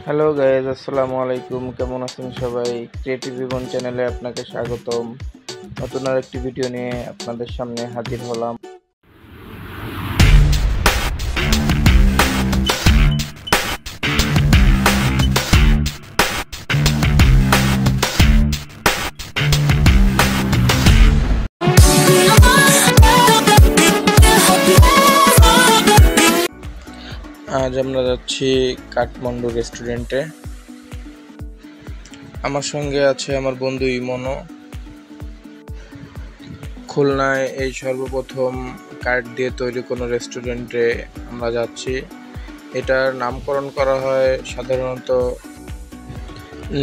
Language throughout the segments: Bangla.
হ্যালো গাইজ, আসসালামু আলাইকুম। কেমন আছেন সবাই? ক্রিয়েটিভ জীবন চ্যানেলে আপনাকে স্বাগতম। নতুন আর একটি ভিডিও নিয়ে আপনাদের সামনে হাজির হলাম। আজ আমরা যাচ্ছি কাঠমান্ডু রেস্টুরেন্টে। আমার সঙ্গে আছে আমার বন্ধু ইমনও। খুলনায় এই সর্বপ্রথম কাঠ দিয়ে তৈরি কোনো রেস্টুরেন্টে আমরা যাচ্ছি। এটার নামকরণ করা হয় সাধারণত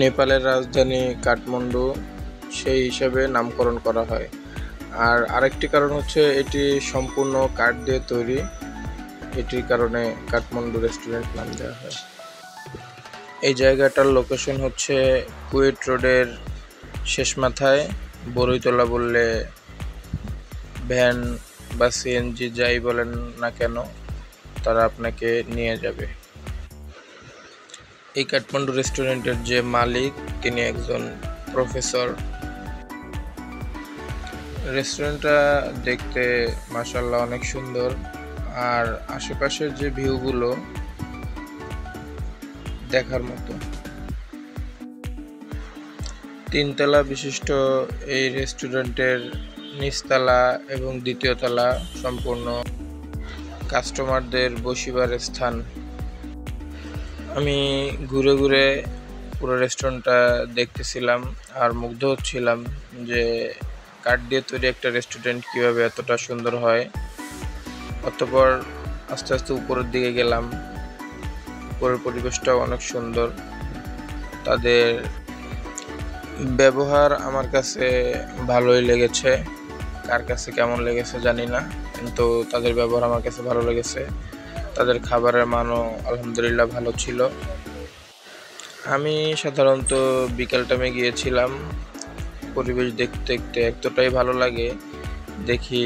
নেপালের রাজধানী কাঠমান্ডু, সেই হিসাবে নামকরণ করা হয়। আর আরেকটি কারণ হচ্ছে এটি সম্পূর্ণ কাঠ দিয়ে তৈরি, এটির কারণে কাঠমান্ডু রেস্টুরেন্ট নাম দেওয়া হয়। এই জায়গাটার লোকেশন হচ্ছে কুয়েট রোডের শেষ মাথায়। বরইতলা বললে ভ্যান বা সিএনজি যাই বলেন না কেন, তারা আপনাকে নিয়ে যাবে। এই কাঠমান্ডু রেস্টুরেন্টের যে মালিক, তিনি একজন প্রফেসর। রেস্টুরেন্টটা দেখতে মাশাআল্লাহ অনেক সুন্দর, আর আশেপাশের যে ভিউগুলো দেখার মতো। তিনতলা বিশিষ্ট এই রেস্টুরেন্টের নিচতলা এবং দ্বিতীয় তলা সম্পূর্ণ কাস্টমারদের বসিবার স্থান। আমি ঘুরে ঘুরে পুরো রেস্টুরেন্টটা দেখতেছিলাম আর মুগ্ধ হচ্ছিলাম যে কাঠ দিয়ে তৈরি একটা রেস্টুরেন্ট কীভাবে এতটা সুন্দর হয়। অতঃপর আস্তে আস্তে উপরের দিকে গেলাম। উপরের পরিবেশটাও অনেক সুন্দর। তাদের ব্যবহার আমার কাছে ভালোই লেগেছে। কার কাছে কেমন লেগেছে জানি না, কিন্তু তাদের ব্যবহার আমার কাছে ভালো লেগেছে। তাদের খাবারের মানও আলহামদুলিল্লাহ ভালো ছিল। আমি সাধারণত বিকেল টাইমে গিয়েছিলাম। পরিবেশ দেখতে দেখতে এতটাই ভালো লাগে, দেখি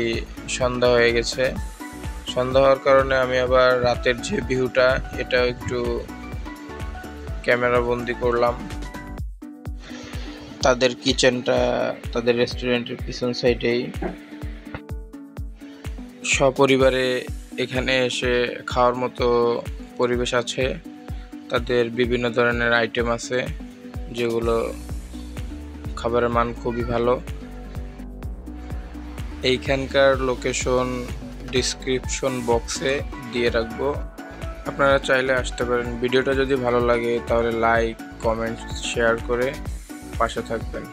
সন্ধ্যা হয়ে গেছে। সন্ধ্যা হওয়ার কারণে আমি আবার রাতের যে ভিউটা, এটাও একটু ক্যামেরা বন্দি করলাম। তাদের কিচেনটা তাদের রেস্টুরেন্টের পিছন সাইডেই। সপরিবারে এখানে এসে খাওয়ার মতো পরিবেশ আছে। তাদের বিভিন্ন ধরনের আইটেম আছে, যেগুলো খাবারের মান খুবই ভালো। এইখানকার লোকেশন ডিসক্রিপশন বক্সে দিয়ে রাখবো, আপনারা চাইলে আসতে পারেন। ভিডিওটা যদি ভালো লাগে তাহলে লাইক, কমেন্ট, শেয়ার করে পাশে থাকবেন।